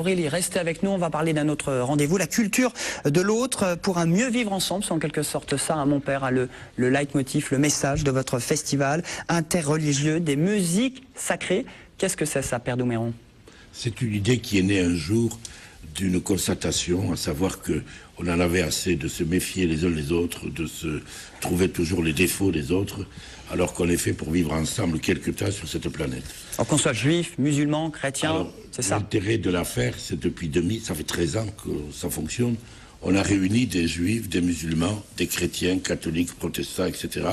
Aurélie, restez avec nous, on va parler d'un autre rendez-vous, la culture de l'autre pour un mieux vivre ensemble. C'est en quelque sorte ça, hein, mon père, le leitmotiv, le message de votre festival interreligieux, des musiques sacrées. Qu'est-ce que c'est ça, Père Douméron? C'est une idée qui est née un jour d'une constatation, à savoir que on en avait assez de se méfier les uns les autres, de se trouver toujours les défauts des autres, alors qu'on est fait pour vivre ensemble quelque temps sur cette planète. Alors qu'on soit juif, musulman, chrétien, c'est ça. L'intérêt de l'affaire, c'est depuis 2000, ça fait 13 ans que ça fonctionne. On a réuni des juifs, des musulmans, des chrétiens, catholiques, protestants, etc.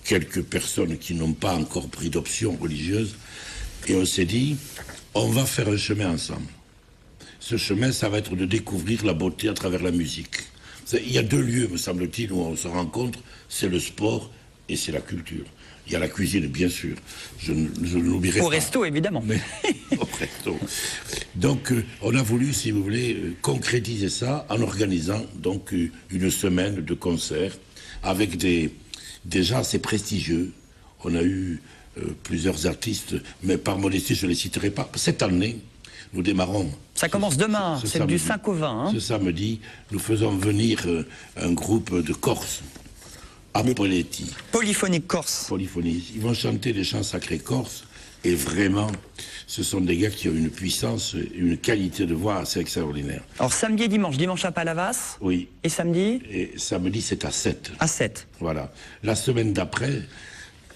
Quelques personnes qui n'ont pas encore pris d'option religieuse. Et on s'est dit, on va faire un chemin ensemble. Ce chemin, ça va être de découvrir la beauté à travers la musique. Il y a deux lieux, me semble-t-il, où on se rencontre, c'est le sport et c'est la culture. Il y a la cuisine, bien sûr, je ne l'oublierai pas. Au resto, évidemment. Mais, au resto. Donc, on a voulu, si vous voulez, concrétiser ça en organisant donc une semaine de concerts avec des gens assez prestigieux. On a eu plusieurs artistes, mais par modestie, je ne les citerai pas. Cette année, nous démarrons. Ça commence demain, c'est du 5 au 20. Hein. Ce samedi, nous faisons venir un groupe de Corse, Apoletti. Polyphonique corse. Polyphonie. Ils vont chanter des chants sacrés corses, et vraiment, ce sont des gars qui ont une puissance, une qualité de voix assez extraordinaire. Alors samedi et dimanche à Palavas. Oui. Et samedi? Et samedi, c'est à 7. À 7. Voilà. La semaine d'après,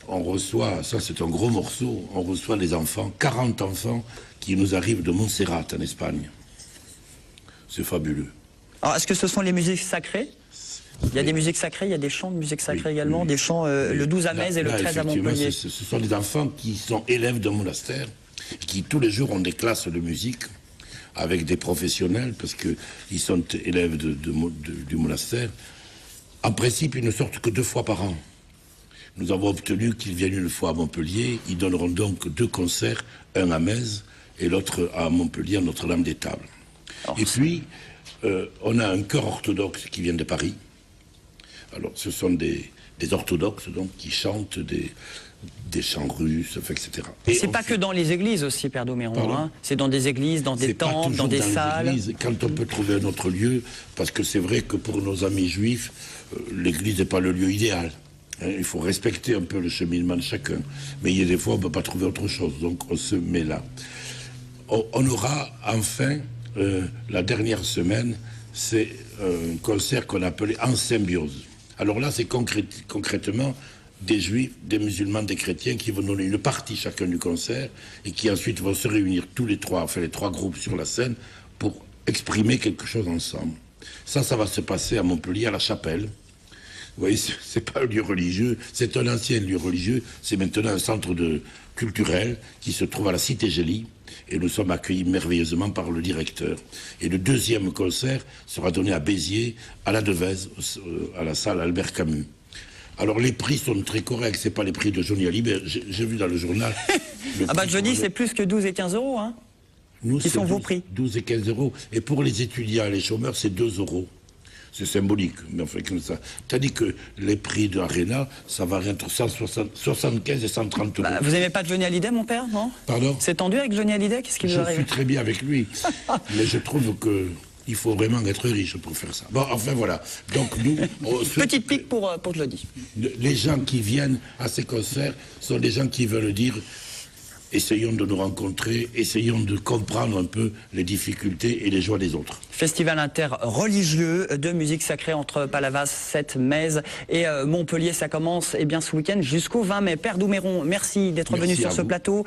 on reçoit, ça c'est un gros morceau, on reçoit des enfants, 40 enfants qui nous arrivent de Montserrat en Espagne. C'est fabuleux. Alors est-ce que ce sont les musiques sacrées? Il y a des musiques sacrées, il y a des chants de musique sacrée également, oui. Des chants le 12 à Metz et le 13 à Montpellier. Ce sont des enfants qui sont élèves d'un monastère, qui tous les jours ont des classes de musique avec des professionnels, parce qu'ils sont élèves du monastère. En principe, ils ne sortent que 2 fois par an. Nous avons obtenu qu'ils viennent une fois à Montpellier. Ils donneront donc 2 concerts, un à Metz et l'autre à Montpellier, à Notre-Dame-des-Tables. Et puis, on a un chœur orthodoxe qui vient de Paris. Alors, ce sont des orthodoxes donc, qui chantent des chants russes, etc. Et c'est pas que dans les églises aussi, Père Douméron. Hein. C'est dans des églises, dans des temples, dans des salles. Quand on peut trouver un autre lieu, parce que c'est vrai que pour nos amis juifs, l'église n'est pas le lieu idéal. Il faut respecter un peu le cheminement de chacun. Mais il y a des fois, on ne peut pas trouver autre chose. Donc, on se met là. On aura enfin, la dernière semaine, c'est un concert qu'on appelait En Symbiose. Alors là, c'est concrètement des juifs, des musulmans, des chrétiens qui vont donner une partie chacun du concert et qui ensuite vont se réunir tous les 3, enfin les 3 groupes sur la scène pour exprimer quelque chose ensemble. Ça va se passer à Montpellier, à la Chapelle. Vous voyez, c'est pas un lieu religieux, c'est un ancien lieu religieux, c'est maintenant un centre culturel qui se trouve à la Cité Gélie, et nous sommes accueillis merveilleusement par le directeur. Et le deuxième concert sera donné à Béziers, à la Devèze, à la salle Albert Camus. Alors les prix sont très corrects, c'est pas les prix de Johnny Hallyday, j'ai vu dans le journal. Ah bah Johnny, c'est plus que 12 et 15 euros, hein. Nous, qui sont vos prix? 12 et 15 euros. Et pour les étudiants et les chômeurs, c'est 2 euros. C'est symbolique, mais enfin comme ça. Tandis que les prix de l'Arena, ça varie entre 175 et 130 euros. Vous n'aimez pas Johnny Hallyday, mon père, non? Pardon? C'est tendu avec Johnny Hallyday? Qu'est-ce qui vous arrive? Je suis très bien avec lui, mais je trouve qu'il faut vraiment être riche pour faire ça. Bon, enfin voilà. Donc nous... Petite pique pour Johnny. Les gens qui viennent à ces concerts sont des gens qui veulent dire... Essayons de nous rencontrer, essayons de comprendre un peu les difficultés et les joies des autres. Festival interreligieux de musique sacrée entre Palavas, 7, Metz et Montpellier. Ça commence ce week-end jusqu'au 20 mai. Père Douméron, merci d'être venu sur ce plateau.